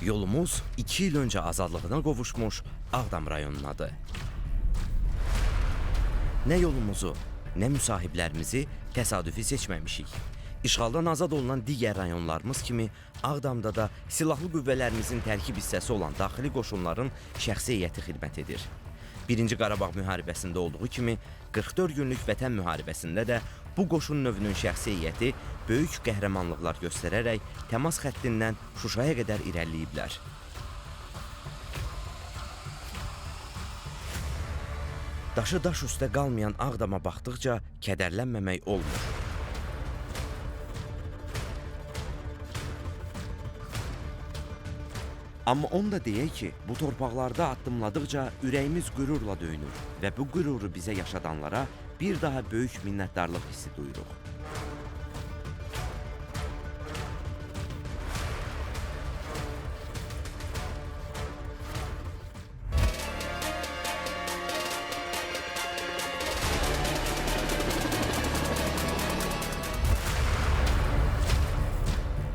Yolumuz 2 il önce azadlığına qovuşmuş Ağdam rayonunadır. Nə yolumuzu, nə müsahiblərimizi təsadüfi seçməmişik. İşğaldan azad olunan digər rayonlarımız kimi Ağdamda da silahlı qüvvələrimizin tərkib hissəsi olan daxili qoşunların şəxsi heyəti xidmət edir. 1-ci Qarabağ müharibəsində olduğu kimi 44 günlük vətən müharibəsində də bu qoşun növünün şəxsi heyəti böyük qəhrəmanlıqlar göstərərək təmas xəttindən Şuşaya qədər irəliləyiblər. Daşı daş üstə qalmayan Ağdama baxdıqca kədərlənməmək olmur. Amma onu da deyək ki, bu torpaqlarda addımladıqca ürəyimiz qürurla döyünür və bu qüruru bizə yaşadanlara bir daha böyük minnətdarlıq hissi duyuruq.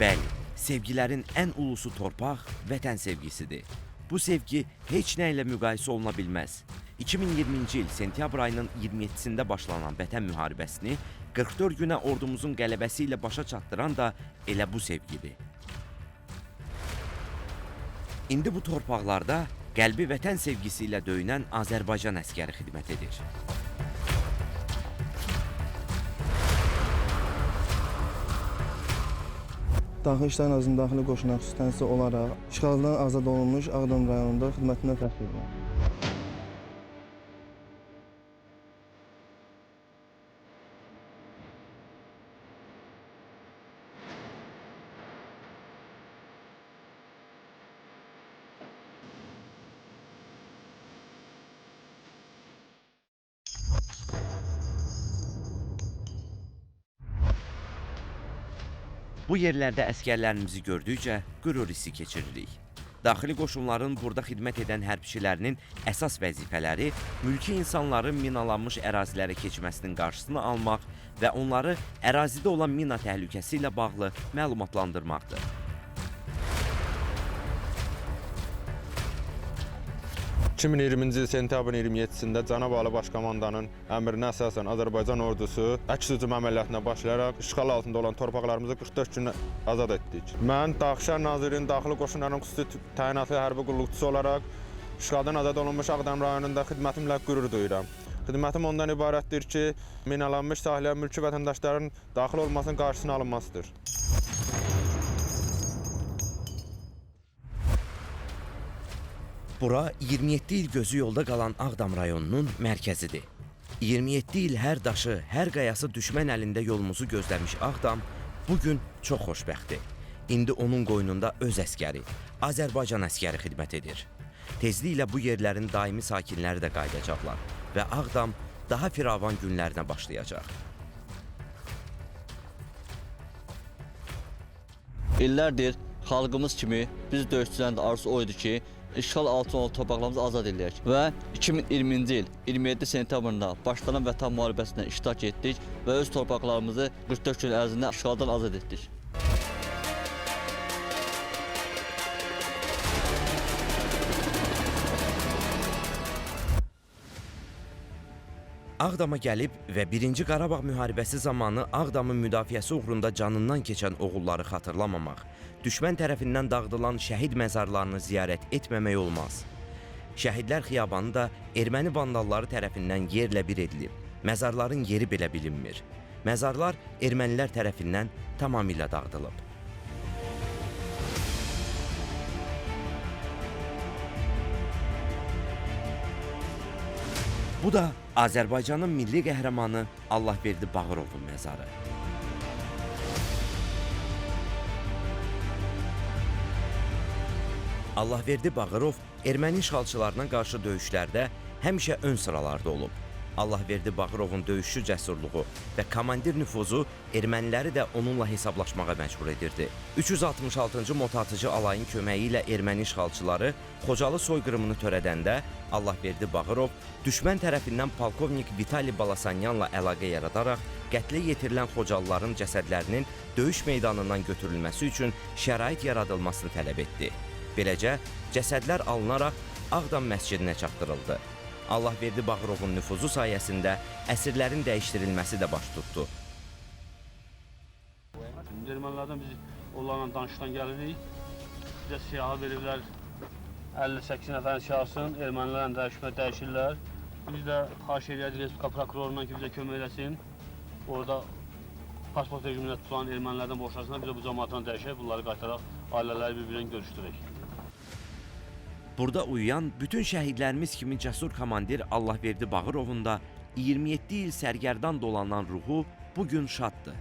Bəli, sevgilərin ən ulusu torpaq, vətən sevgisidir. Bu sevgi heç nə ilə müqayisə oluna bilməz. 2020-ci il sentyabr ayının 27-sində başlanan vətən müharibəsini 44 günə ordumuzun qələbəsi ilə başa çatdıran da elə bu sevgidir. İndi bu torpaqlarda qəlbi vətən sevgisi ilə döyünən Azərbaycan əskəri xidmət edir. Daxili İşlər Nazirliyinin daxili qoşunlar xüsusi olaraq işğaldan azad olunmuş Ağdam rayonunda xidmətinə fəxr edirəm. Bu yerlərdə əskərlərimizi gördükcə qürur hissi keçiririk. Daxili qoşunların burada xidmət edən hərbçilərinin əsas vəzifələri mülki insanların minalanmış ərazilərə keçməsinin qarşısını almaq və onları ərazidə olan mina təhlükəsi ilə bağlı məlumatlandırmaqdır. 2020-ci il sentyabrın 27-sində Cənab Ali Başkomandanın əmrinə əsasən Azərbaycan ordusu əks hücum əməliyyatına başlayaraq işğal altında olan torpaqlarımızı 44 gün azad etdik. Mən Daxili İşlər Nazirliyinin daxili qoşunların xüsusi təyinatlı hərbi qulluqçusu olaraq işğaldan azad olunmuş Ağdam rayonunda xidmətimlə qürur duyuram. Xidmətim ondan ibarətdir ki, minalanmış sahələrə mülki vətəndaşların daxil olmasının qarşısının alınmasıdır. Bura 27 il gözü yolda qalan Ağdam rayonunun mərkəzidir. 27 il hər daşı, hər qayası düşmən əlində yolumuzu gözləmiş Ağdam bugün çox xoşbəxtdir. İndi onun qoynunda öz əskəri, Azərbaycan əskəri xidmət edir. Tezliklə bu yerlərin daimi sakinləri də qayıdacaqlar və Ağdam daha firavan günlərinə başlayacaq. İllərdir xalqımız kimi biz döyüşçülərin də arzusu oydu ki, işğal altında olan torpaqlarımızı azad edilək və 2020-ci il 27 sentyabrında başlanan vətən müharibəsində iştirak etdik və öz torpaqlarımızı 44 gün ərzində işğaldan azad etdik. Ağdama gəlib və 1-ci Qarabağ müharibəsi zamanı Ağdamın müdafiəsi uğrunda canından keçən oğulları xatırlamamaq, düşmən tərəfindən dağıdılan şəhid məzarlarını ziyarət etməmək olmaz. Şəhidlər xiyabanı da erməni vandalları tərəfindən yerlə bir edilib. Məzarların yeri belə bilinmir. Məzarlar ermənilər tərəfindən tamamilə dağıdılıb. Bu da Azərbaycanın milli qəhrəmanı Allahverdi Bağırovun məzarı. Allahverdi Bağırov erməni işğalçılarına qarşı döyüşlərdə həmişə ön sıralarda olub. Allahverdi Bağırovun döyüşçü cəsurluğu və komandir nüfuzu erməniləri də onunla hesablaşmağa məcbur edirdi. 366-cı motatıcı alayın köməyi ilə erməni işğalçıları Xocalı soyqırımını törədəndə Allahverdi Bağırov düşmən tərəfindən polkovnik Vitali Balasanyanla əlaqə yaradaraq qətlə yetirilən Xocalıların cəsədlərinin döyüş meydanından götürülməsi üçün şərait yaradılmasını tələb etdi. Beləcə, cəsədlər alınaraq Ağdam məscidinə çatdırıldı. Allahverdi Bağırovun nüfuzu sayəsində əsirlərin dəyişdirilməsi də baş tutdu. Ermənilərdən biz onlarla danışıqdan gəlirik. Bizə siyahı veriblər 58 nəfərin siyahısını, ermənilərlə dəyişirlər. Biz də xahiş edirik Respublika prokurorundan ki, bizə kömək eləsin. Orada pasport rejimində tutulan ermənilərdən boşlasınlar, bizə bu cəmaatdan dəyişək, bunları qaytaraq, ailələri bir-birini görüşdürək. Burada uyuyan bütün şəhidlərimiz kimi cəsur komandir Allahverdi Bağırovun da 27 il sərgərdan dolanan ruhu bugün şaddır.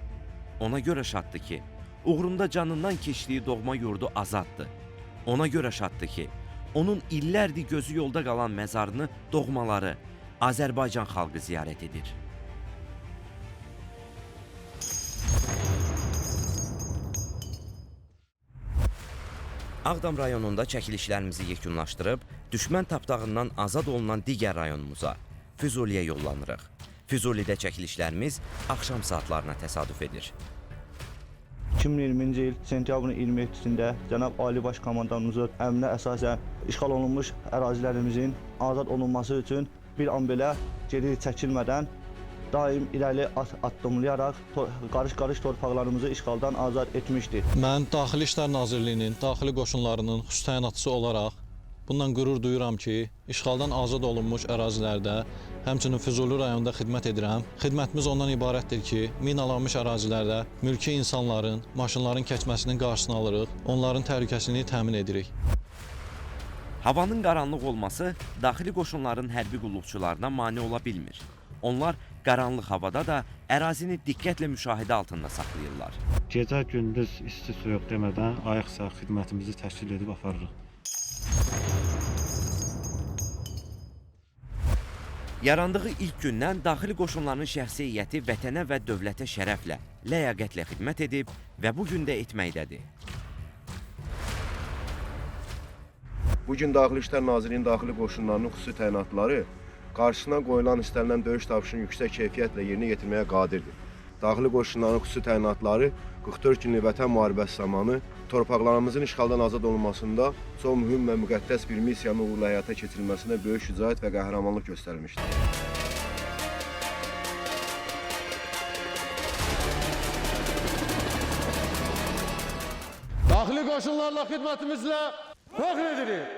Ona görə şaddır ki, uğrunda canından keçdiyi doğma yurdu azaddır. Ona görə şaddır ki, onun illərdir gözü yolda qalan məzarını doğmaları, Azərbaycan xalqı ziyarət edir. Ağdam rayonunda çəkilişlərimizi yekunlaşdırıb, düşmən tapdağından azad olunan digər rayonumuza, Füzuliyə yollanırıq. Füzulidə çəkilişlərimiz axşam saatlarına təsadüf edir. 2020-ci il sentyabrın 27-sində cənab Ali Baş Komandanımızın əmrinə əsasən işğal olunmuş ərazilərimizin azad olunması üçün bir an belə geri çəkilmədən daim irəli addımlayaraq qarış-qarış torpaqlarımızı işğaldan azad etmişdir. Mən Daxili İşlər Nazirliyinin daxili qoşunlarının xüsusi təyinatçısı olaraq bundan qürur duyuram ki, işğaldan azad olunmuş ərazilərdə, həmçinin Füzuli rayonunda xidmət edirəm. Xidmətimiz ondan ibarətdir ki, minalanmış ərazilərdə mülki insanların, maşınların keçməsinin qarşısını alırıq, onların təhlükəsizliyini təmin edirik. Havanın qaranlıq olması daxili qoşunların hərbi qulluqçularına mane ola bilmir. Onlar qaranlıq havada da ərazini diqqətlə müşahidə altında saxlayırlar. Gecə gündüz isti soyuq demədən ayıq-sayıq xidmətimizi təşkil edib aparırıq. Yarandığı ilk gündən daxili qoşunların şəxsi heyəti vətənə və dövlətə şərəflə, ləyaqətlə xidmət edib və bu gün də etməkdədir. Bugün Daxili İşlər Nazirliyinin daxili qoşunlarının xüsusi təyinatları qarşısına qoyulan istənilən döyüş tapşırığını yüksək keyfiyyətlə yerinə yetirməyə qadirdir. Daxili qoşunların xüsusi təyinatları 44 günlük vətən müharibəsi zamanı torpaqlarımızın işğaldan azad olunmasında çox mühüm və müqəddəs bir missiyanın uğurla həyata keçirilməsində böyük şücaət və qəhrəmanlıq göstərmişdir. Daxili qoşunlarla xidmətimizlə fəxr edirik.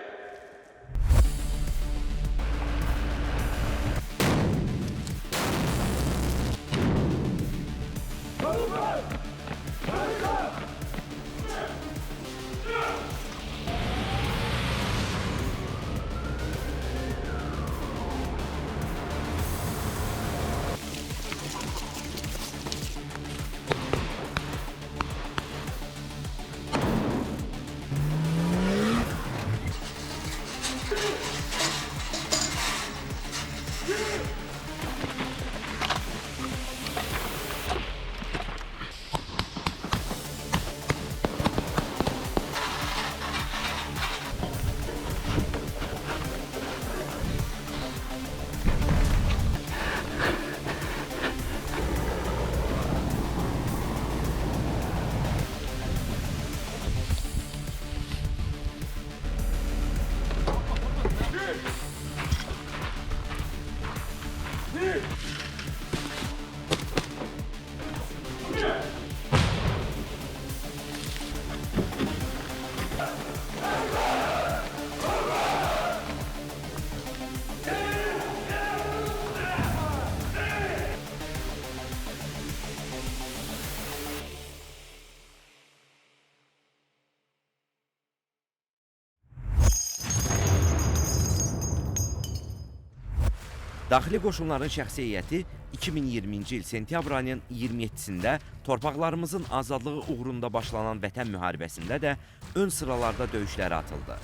Daxili qoşunların şəxsi heyəti 2020-ci il sentyabr ayının 27-sində torpaqlarımızın azadlığı uğrunda başlanan vətən müharibəsində də ön sıralarda döyüşlərə atıldı.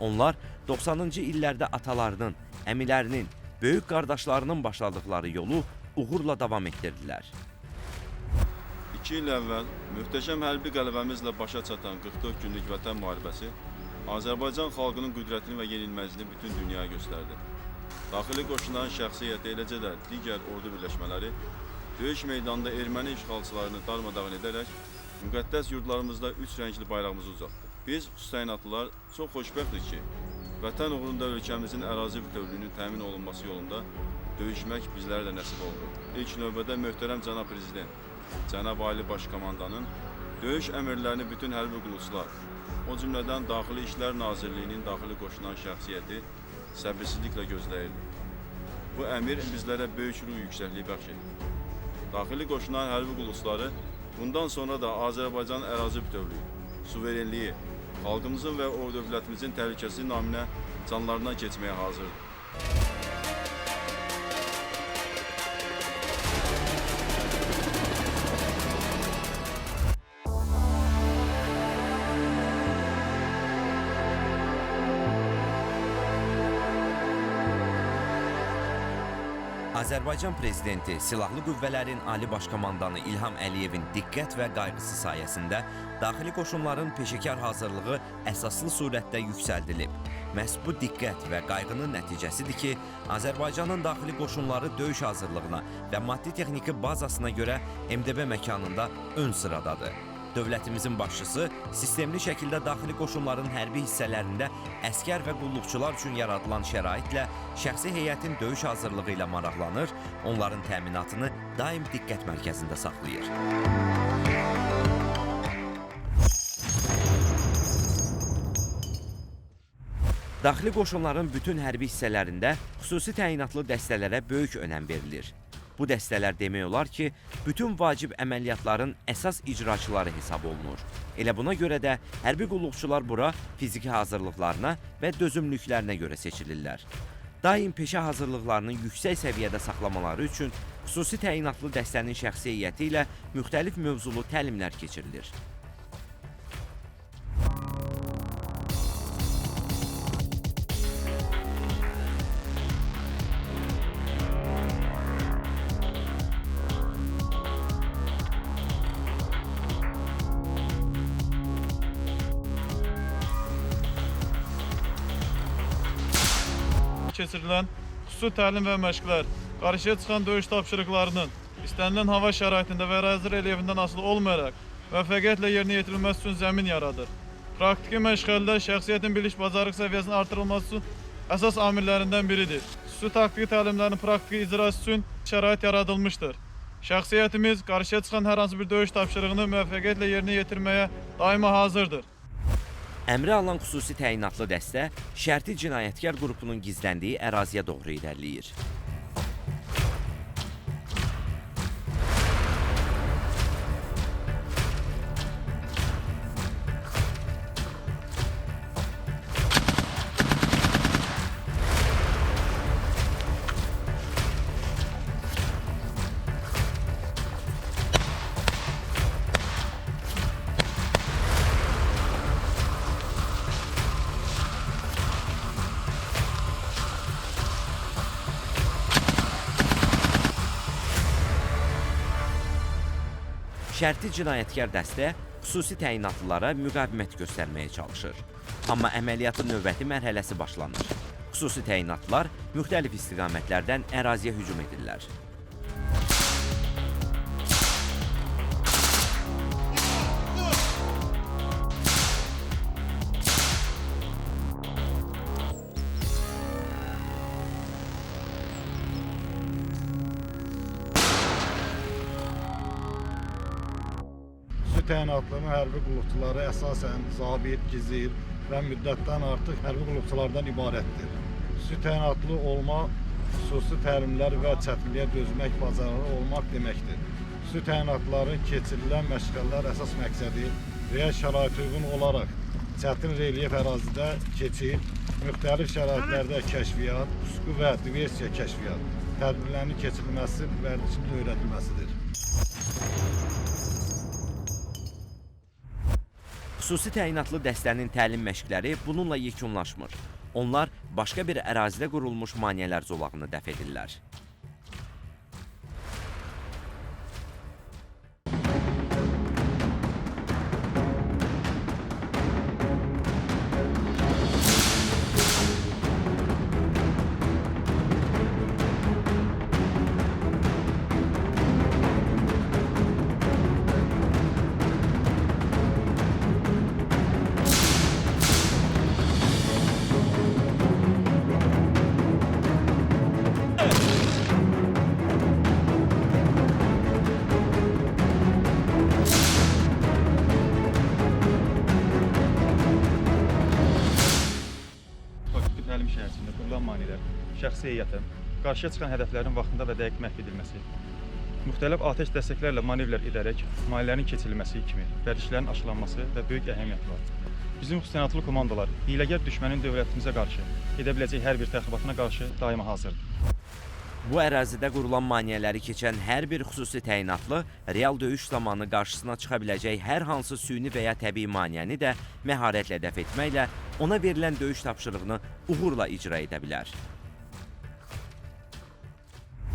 Onlar 90-cı illərdə atalarının, əmilərinin, böyük qardaşlarının başladıqları yolu uğurla davam etdirdilər. 2 il əvvəl möhtəşəm hərbi qələbəmizlə başa çatan 44 günlük vətən müharibəsi Azərbaycan xalqının qüdrətini və yenilməzliyini bütün dünyaya göstərdi. Daxili qoşunların şəxsi heyəti, eləcə də digər ordu birləşmələri döyüş meydanında erməni işğalçılarını darmadağın edərək müqəddəs yurdlarımızda 3 rəngli bayrağımızı uzatdı. Biz xüsusi təyinatlılar çox xoşbəxtik ki, vətən uğrunda ölkəmizin ərazi bütövlüyünün təmin olunması yolunda döyüşmək bizlərə də nəsib oldu. İlk növbədə möhtərəm cənab prezident, cənab Ali Baş Komandanın döyüş əmrlərini bütün hərbi qulluqçular, o cümlədən Daxili İşlər Nazirliyinin daxili qoşulan şəxsiyyəti səbirsizliklə gözləyirdi. Bu əmir bizlərə böyük ruh yüksəkliyi bəxş edir. Daxili qoşulan hərbi qulluqçuları bundan sonra da Azərbaycanın ərazi bütövlüyü, suverenliyi, xalqımızın və o dövlətimizin təhlükəsizliyi naminə canlarından keçməyə hazırdır. Azərbaycan Prezidenti Silahlı Qüvvələrin Ali Baş Komandanı İlham Əliyevin diqqət və qayğısı sayəsində daxili qoşunların peşəkar hazırlığı əsaslı surətdə yüksəldilib. Məhz bu diqqət və qayğının nəticəsidir ki, Azərbaycanın daxili qoşunları döyüş hazırlığına və maddi-texniki bazasına görə MDB məkanında ön sıradadır. Dövlətimizin başçısı sistemli şəkildə daxili qoşunların hərbi hissələrində əskər və qulluqçular üçün yaradılan şəraitlə şəxsi heyətin döyüş hazırlığı ilə maraqlanır, onların təminatını daim diqqət mərkəzində saxlayır. Daxili qoşunların bütün hərbi hissələrində xüsusi təyinatlı dəstələrə böyük önəm verilir. Bu dəstələr demək olar ki, bütün vacib əməliyyatların əsas icraçıları hesab olunur. Elə buna görə də hərbi qulluqçular bura fiziki hazırlıqlarına və dözümlüklərinə görə seçilirlər. Daim peşə hazırlıqlarını yüksək səviyyədə saxlamaları üçün xüsusi təyinatlı dəstənin şəxsi heyəti ilə müxtəlif mövzulu təlimlər keçirilir. Keçirilən xüsusi təlim və məşqlər, qarşıya çıxan döyüş tapşırıqlarının istənilən hava şəraitində və ərazi relyefindən asılı olmayaraq müvəffəqiyyətlə yerinə yetirilməsi üçün zəmin yaradır. Praktiki məşğələlər şəxsiyyətin biliş bacarıq səviyyəsinin artırılması üçün əsas amillərindən biridir. Xüsusi taktiki təlimlərin praktiki icrası üçün şərait yaradılmışdır. Şəxsiyyətimiz qarşıya çıxan hər hansı bir döyüş tapşırığını müvəffəqiyyətlə yerinə yetirməyə daima hazırdır. Əmri alan xüsusi təyinatlı dəstə şərti cinayətkar qrupunun gizləndiyi əraziyə doğru irəliləyir. Şərti cinayətkar dəstə xüsusi təyinatlılara müqavimət göstərməyə çalışır. Amma əməliyyatın növbəti mərhələsi başlanır. Xüsusi təyinatlılar müxtəlif istiqamətlərdən əraziyə hücum edirlər. Təyinatlının hərbi qulluqçuları əsasən zabit, gizir və müddətdən artıq hərbi qulluqçulardan ibarətdir. Xüsusi təyinatlı olma, xüsusi təlimlər və çətinliyə dözmək bacarığı olmaq deməkdir. Xüsusi təyinatların keçirilən məşğələlər əsas məqsədi real şəraitə uyğun olaraq çətin relyef ərazidə keçid, müxtəlif şəraitlərdə kəşfiyyat, pusqu və diversiya kəşfiyyat tədbirlərinin keçirilməsi vərdişinin öyrədilməsidir. Xüsusi təyinatlı dəstənin təlim məşqləri bununla yekunlaşmır. Onlar başqa bir ərazidə qurulmuş maneələr zolağını dəf edirlər. qoyulan maneələr, şəxsi heyətin, qarşıya çıxan hədəflərin vaxtında və dəqiq məhv edilməsi, müxtəlif atəş dəstəklərlə manevrlər edərək maneələrin keçirilməsi kimi vərdişlərin aşılanması və böyük əhəmiyyəti var. Bizim xüsusiyyətli komandalar hiyləgər düşmənin dövlətimizə qarşı edə biləcək hər bir təxribatına qarşı daima hazırdır. Bu ərazidə qurulan maneələri keçən hər bir xüsusi təyinatlı real döyüş zamanı qarşısına çıxa biləcək hər hansı süni və ya təbii maneəni də məharətlə dəf etməklə ona verilən döyüş tapşırığını uğurla icra edə bilər.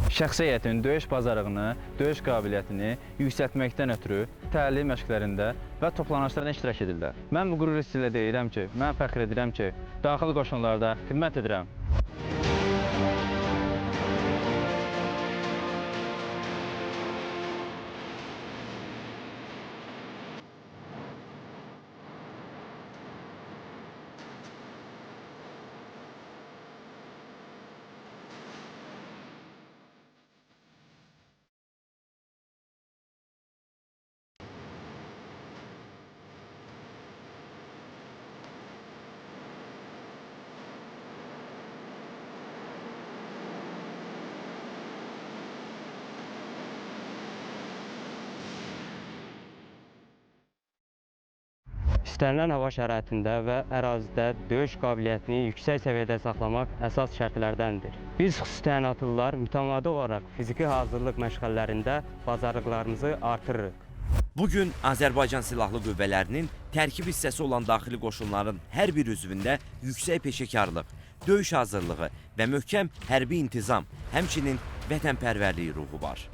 Şəxsi heyətin döyüş bacarığını, döyüş qabiliyyətini yüksəltməkdən ötürü təlim məşqlərində və toplanışlarda iştirak edirlər. Mən bu qürur hissi ilə deyirəm ki, mən fəxr edirəm ki, daxili qoşunlarda xidmət edirəm. İstənilən hava şəraitində və ərazidə döyüş qabiliyyətini yüksək səviyyədə saxlamaq əsas şərtlərdəndir. Biz xüsusi təyinatlılar mütəmadi olaraq fiziki hazırlıq məşğələlərində bacarıqlarımızı artırırıq. Bugün Azərbaycan Silahlı Qüvvələrinin tərkib hissəsi olan daxili qoşunların hər bir üzvündə yüksək peşəkarlıq, döyüş hazırlığı və möhkəm hərbi intizam, həmçinin vətənpərvərlik ruhu var.